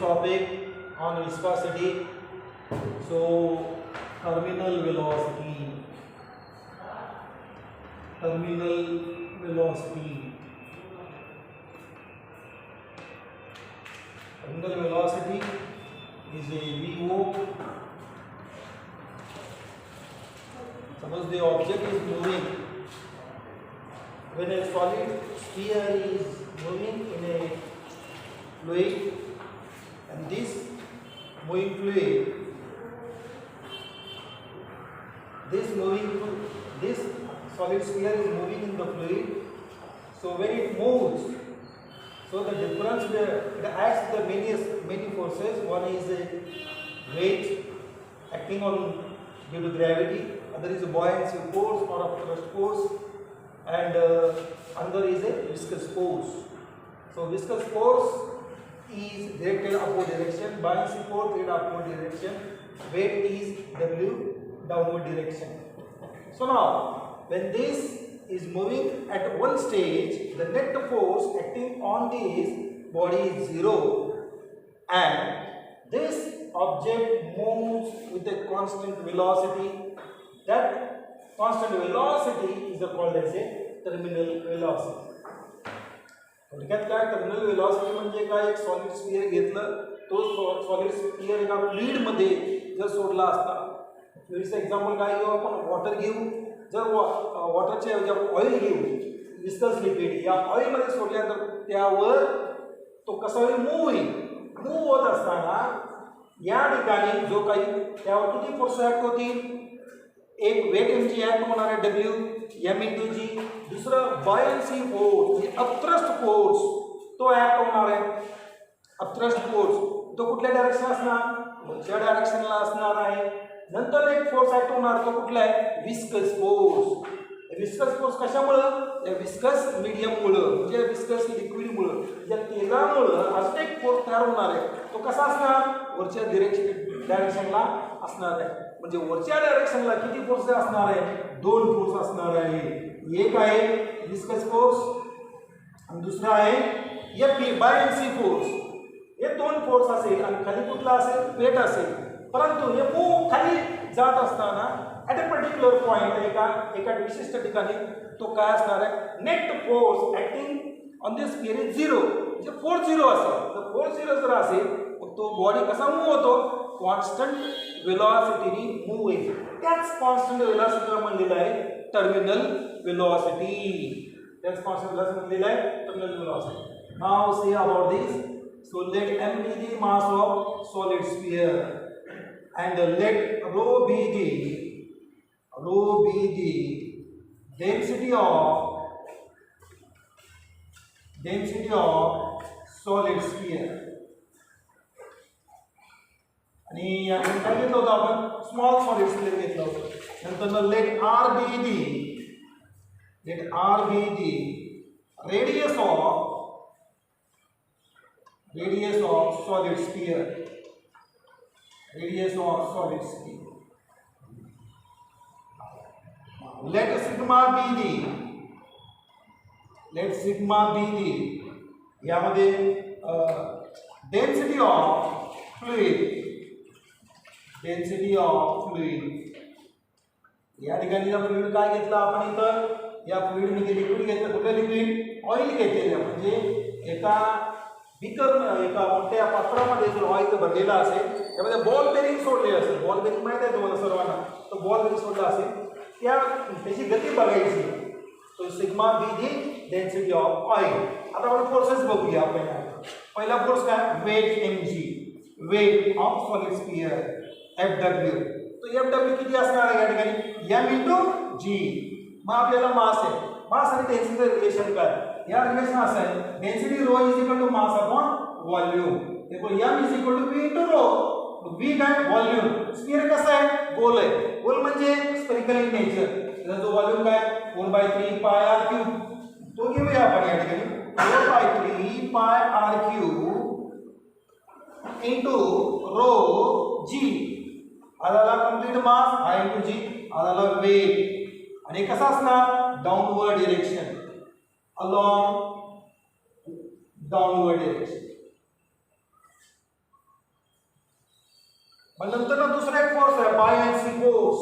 topic on viscosity. So terminal velocity. Terminal velocity. Terminal velocity is a VO. Suppose the object is moving. When a solid sphere is moving in a fluid, and this moving fluid, this solid sphere is moving in the fluid. So when it moves, so the difference it acts the many forces. One is a weight acting on due to gravity, other is a buoyancy force or a thrust force, and another is a viscous force. So viscous force is directed upward direction, buoyancy force directed upward direction, weight is W downward direction. So now when this is moving at one stage, the net force acting on this body is 0, and this object moves with a constant velocity. That constant velocity is called as a terminal velocity. थोडक्यात काय terminal velocity म्हणजे काय, एक solid sphere घेतलं, तो solid sphere एका fluid मध्ये जर सोडला असता, फ्लुइडचं एक्झाम्पल काय घेऊ आपण, वॉटर घेऊ. जर वॉटरचे ऑइल घेऊ, विस्कस लिक्विड, या ऑइल मध्ये सोडल्यानंतर त्यावर तो कसा होईल, मूव्ह होईल. मूव्ह होत असताना या ठिकाणी जो काही त्यावर किती फोर्स ऍक्ट होतील, एक वेट एमची ऍक्ट होणार आहे डब्ल्यू एम इंटू जी, दुसरं बायन्सी फोर्स म्हणजे अपथ्रस्ट फोर्स तो ऍक्ट होणार आहे. अपथ्रस्ट फोर्स तो कुठल्या डायरेक्शन असणार, वरच्या डायरेक्शनला असणार आहे. नंतर एक फोर्स ऍक्ट होणार, तो कुठला आहे, विस्कस फोर्स. विस्कस फोर्स कशामुळं, या विस्कस मीडियममुळं म्हणजे विस्कस लिक्विडमुळं, या तेलामुळं असा एक फोर्स तयार होणार आहे. तो कसा असणार, वरच्या डायरेक्शनला असणार आहे. म्हणजे वरच्या डायरेक्शनला किती फोर्स असणार आहे, 2 फोर्स असणार आहे. एक आहे विस्कस फोर्स आणि दुसरा आहे एफपी बायन्सी फोर्स. हे 2 फोर्स असेल आणि खाली कुठला असेल, वेट असेल. परंतु हे मूव्ह खाली जात असताना ॲट अ पर्टिक्युलर पॉइंट एका विशिष्ट ठिकाणी तो काय असणार आहे, net force acting on this sphere is 0. म्हणजे फोर्स 0 असेल. तर फोर्स 0 जर असेल मग तो बॉडी कसा मूव्ह होतो, कॉन्स्टंट वेलॉसिटीने मूव्ह होईल. त्याच कॉन्स्टंट वेलॉसिटीला म्हणलेलं आहे टर्मिनल वेलॉसिटी. त्याच कॉन्स्टंट वेलॉसिटी म्हणलेलं आहे terminal velocity. Now see about this. So let m be the mass of solid sphere and let rho be the density of solid sphere. आणि या काय घेतलं होतं आपण, स्मॉल सॉलिड स्फियर घेतलं होतं. नंतर let r be the radius of solid sphere. Let sigma be the यामध्ये density of fluid. या ठिकाणी फ्लुइड काय घेतलं आपण, इथं या फ्लुइड मध्ये लिक्विड घेतलं. कुठलं लिक्विड, ऑइल घेतलेलं. म्हणजे एका मोठ्या पात्रामध्ये जर ऑइल भरलेला असेल, त्यामध्ये बॉल बेरिंग सोडले असेल. बॉल बेरिंग माहिती आहे तुम्हाला सर्वांना, तो बॉल बेरिंग सोडला असेल, त्याची गती बघायची. तो sigma be the density of oil. आता आपण फोर्सेस बघूया. पहिला फोर्स काय, weight m g, weight of solid sphere FW. तो FW किती असणार आहे या ठिकाणी, m इंटू जी. मग आपल्याला मास आहे, मास आणि डेन्सिटीचं रिलेशन काय, या रिलेशन असं आहे, density rho is equal to mass upon volume. देखो m is equal to v into rho. v काय, व्हॉल्यूम. स्फियर कसा आहे, गोल आहे. गोल म्हणजे स्फेरिकल इन नेचर. त्याचा जो व्हॉल्यूम काय, 4/3 पाय r क्यूब. तो घेऊया आपण या ठिकाणी, 4/3 pi r cube into rho g. आला complete mass, I into g. आला वेट. आणि कसा असणार, downward direction, along downward direction. मग नंतर ना दुसरा एक फोर्स आहे buoyancy force.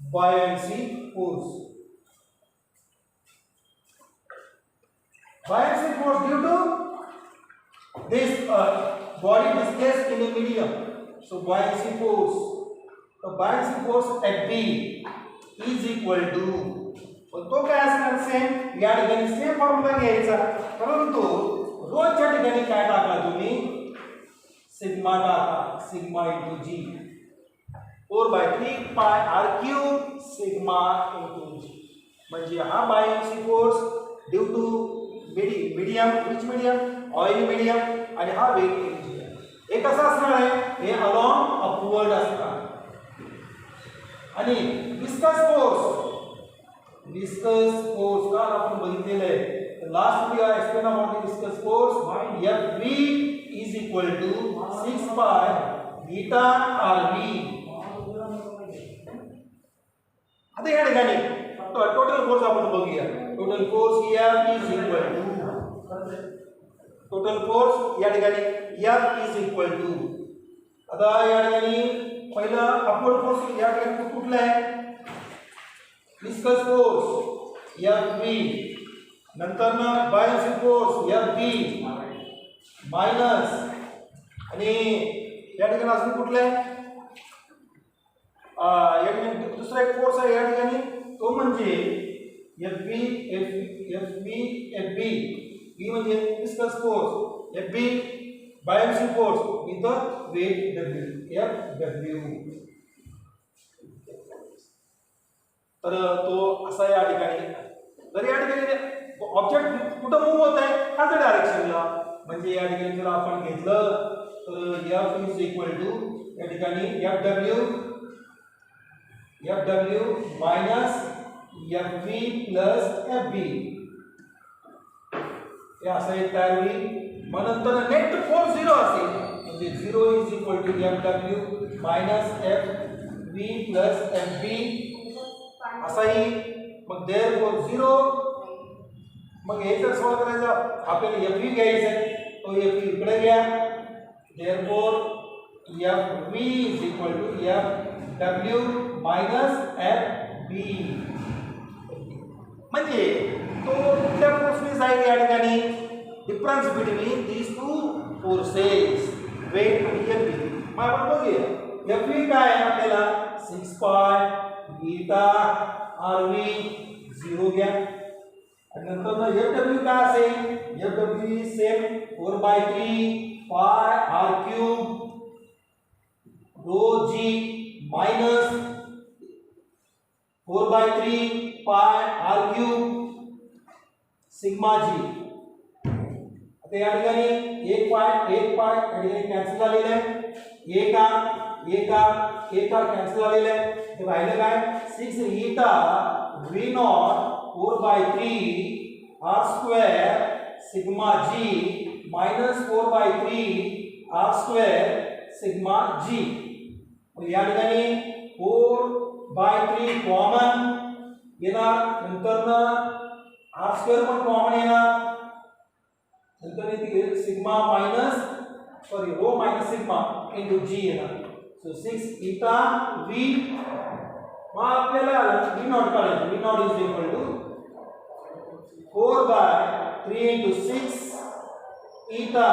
Buoyancy force. Buoyancy force due to this body displaced in a medium. So buoyancy force. The buoyancy force at B is equal to. तो काय असणार same या ठिकाणी सेम फॉर्म्युला घ्यायचा परंतु रोजच्या ठिकाणी काय टाकला तुम्ही सिग्मा टाका sigma into g 4/3 pi r cube sigma into g म्हणजे हा buoyancy force due to medium which medium oil medium आणि हा वेट मीडियम. हे कसं असणार आहे हे अलॉंग अपवर्ड असणार आणि विस्कस फोर्स का आपण बघितलेलं आहे last we are explain about the viscous force Fv is equal to 6 pi beta Rv. आता या ठिकाणी टोटल फोर्स आपण बघूया. Total force F is equal to total force या ठिकाणी F is equal to आता या ठिकाणी पहिला अपवर्ड फोर्स या ठिकाणी कुठला आहे विस्कस फोर्स Fv नंतर ना बायएन्सी फोर्स Fb मायनस आणि या ठिकाणी अजून कुठला आहे या ठिकाणी दुसरा एक फोर्स आहे या ठिकाणी तो म्हणजे Fb म्हणजे विस्कस फोर्स Fb बायएन्सी फोर्स इथं वेट Fw. तर तो असा या ठिकाणी जर या ठिकाणी ऑब्जेक्ट कुठं मूव्ह होत आहे खालच्या डायरेक्शनला म्हणजे या ठिकाणी जर आपण घेतलं तर F इज इक्वल टू या ठिकाणी Fw minus Fv plus Fb हे असं एक तयार होईल. मग नंतर नेट फोर्स 0 असेल म्हणजे 0 is equal to Fw minus Fv plus Fb असाही. मग देअरफॉर 0 मग हे जर सॉल्व करायचं आपल्याला Fv घ्यायचं आहे तो Fv इकडे घ्या therefore Fv is equal to Fw minus Fb म्हणजे तो कुठल्या फोर्सने जाईल या ठिकाणी difference between these two forces weight आणि Fb. मग आपण बघूया Fv काय आहे आपल्याला 6 पाय बीटा Rv 0 घ्या आणि नंतर Fw काय असेल Fw same 4/3 pi r cube रो g minus 4/3 pi r cube sigma g. आता या ठिकाणी 1 पाय या ठिकाणी कॅन्सल झालेला आहे 1 r कॅन्सल झालेला आहे तर राहिलं काय 6 ईटा v0 4/3 r square sigma g minus 4/3 r square sigma g. या ठिकाणी 4/3 कॉमन येणार नंतर r स्क्वेअर पण कॉमन येणार नंतर इथे सिग्मा मायनस रो मायनस सिग्मा इनटू g येणार. सो 6 ईटा v मग आपल्याला v0 काढायचं v0 is equal to 4/3 into 6 eta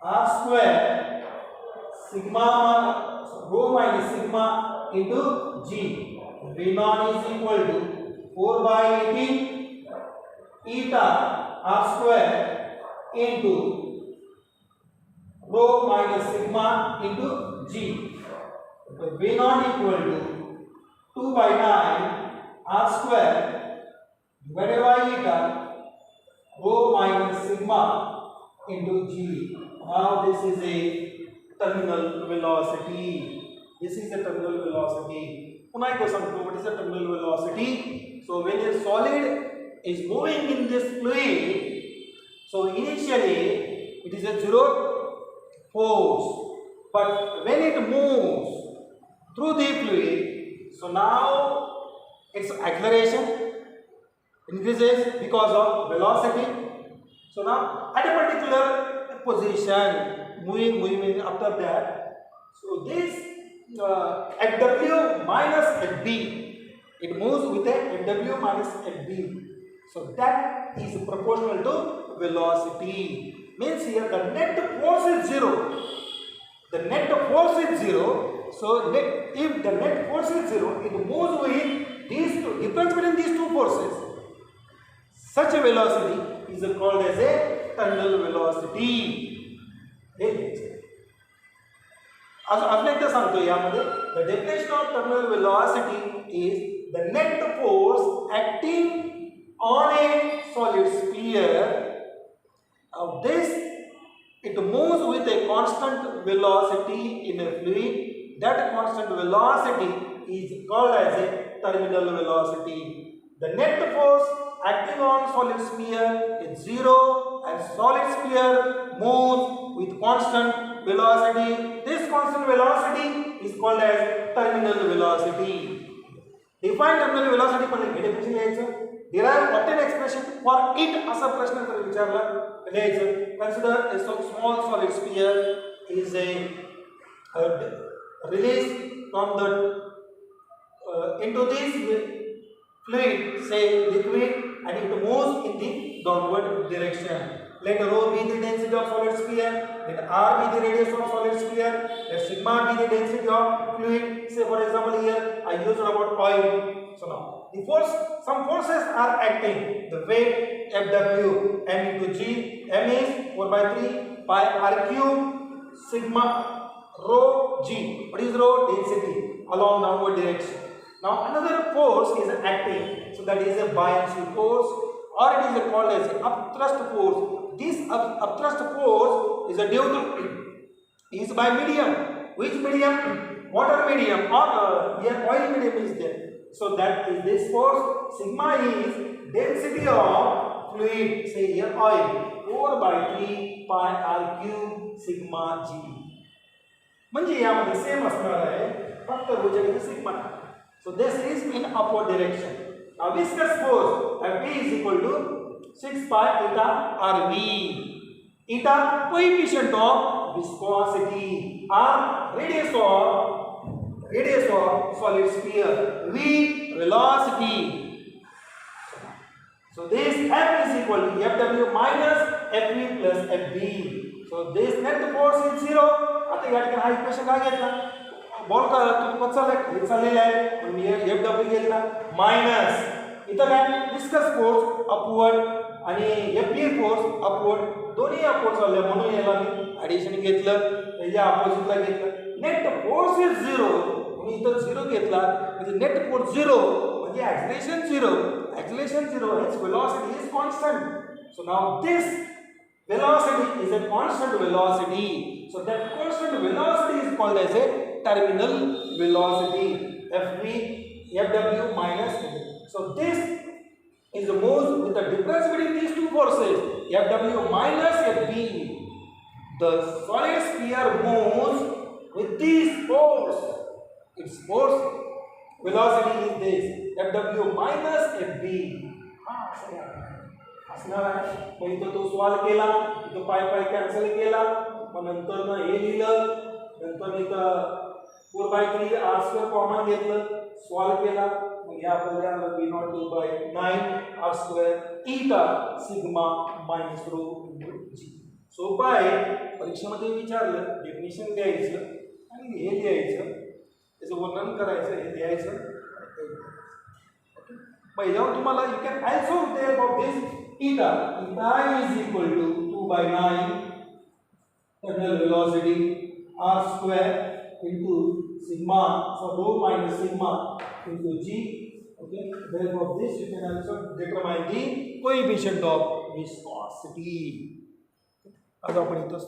r square sigma rho minus sigma into g. V0 is equal to 4/18 eta r square into rho minus sigma into g. V0 equal to 2/9 r square divided by eta rho minus sigma into g. Now this is a terminal velocity. This is a terminal velocity. Punha ek samjho what is a terminal velocity. So when a solid is moving in this fluid, so initially it is a zero force, but when it moves through the fluid, so now its acceleration increases because of velocity. So now at a particular position moving after that, So this FW minus FB, it moves with a FW minus FB. So that is proportional to velocity. Means here the net force is zero. The net force is zero. So if the net force is zero, it moves with these two, difference between these two forces. Such a velocity is called as a terminal velocity. अजून एकदा सांगतो यामध्ये the definition of terminal velocity is the net force acting on a solid sphere of this. It moves with a constant velocity in a fluid. That constant velocity is called as a terminal velocity. The net force acting on solid sphere is zero and solid sphere moves with constant velocity. This constant velocity is called as terminal velocity. Define terminal velocity पण definition लिहायचं. Derive obtain expression for it असा प्रश्न जर विचारला लिहायचं. Consider a small solid sphere is a release from the into this fluid, say liquid, and it moves in the downward direction. Let rho be the density of solid sphere, let r be the radius of solid sphere, let sigma be the density of fluid. Say for example here I used about oil. So now the force, some forces are acting. The weight Fw, m into g, m is 4 by 3 pi r cube sigma rho g. What is rho? Density along downward direction. Now another force is acting, so that is a buoyancy force, or it is called as upthrust force. This upthrust force is due to is by medium. Which medium? Water medium, or here oil medium is there. So that is this force. Sigma is density of fluid, say here oil, 4 by 3 pi r cube sigma g. म्हणजे यामध्ये same असणार आहे, फक्त रोजाने sigma. So this is in upward direction. Now viscous force Fv is equal to 6 pi eta Rv. Eta coefficient of viscosity, R radius of solid sphere, V velocity. So this F is equal to Fw minus Fv plus Fb. So this net force is zero. आता या ठिकाणी हा equation काय घेतला? Ball का तुम्ही चाललेला आहे पण Fw घेतला मायनस इथं काय विस्कस फोर्स अपवर्ड आणि Fb फोर्स अपवर्ड, दोन्ही अपवर्ड चालले म्हणून याला मी ॲडिशन घेतलं, या अपोजिटला घेतलं. नेट फोर्स इज झिरो म्हणून इथं झिरो घेतला म्हणजे नेट फोर्स झिरो म्हणजे acceleration zero, acceleration zero its velocity is constant. So now this velocity is a constant velocity. So that constant velocity is called as a terminal velocity. Fw minus Fv. So this is the moves with the difference between these two forces, Fw minus Fv. The solid sphere moves with this force. Its force velocity is this Fw minus Fv. असणार आहे. मग इथं तो solve केला, इथं पाय cancel केला, मग नंतर ना हे लिहिलं, नंतर इथं 4 by 3 r² कॉमन घेतलं, सॉल्व केला, मग या आपल्याला v02 by 9 r² eta sigma minus rho g. सोपं आहे. परीक्षेमध्ये विचारलं डेफिनेशन द्यायचं आणि हे लिहायचं, त्याचं वर्णन करायचं, हे लिहायचं. पहिल्यावर तुम्हाला you can also tell about this eta is equal to 2 by 9 terminal velocity r square into sigma, so rho minus sigma into g. Okay, therefore this you can also determine the coefficient of viscosity. आज आपण इथं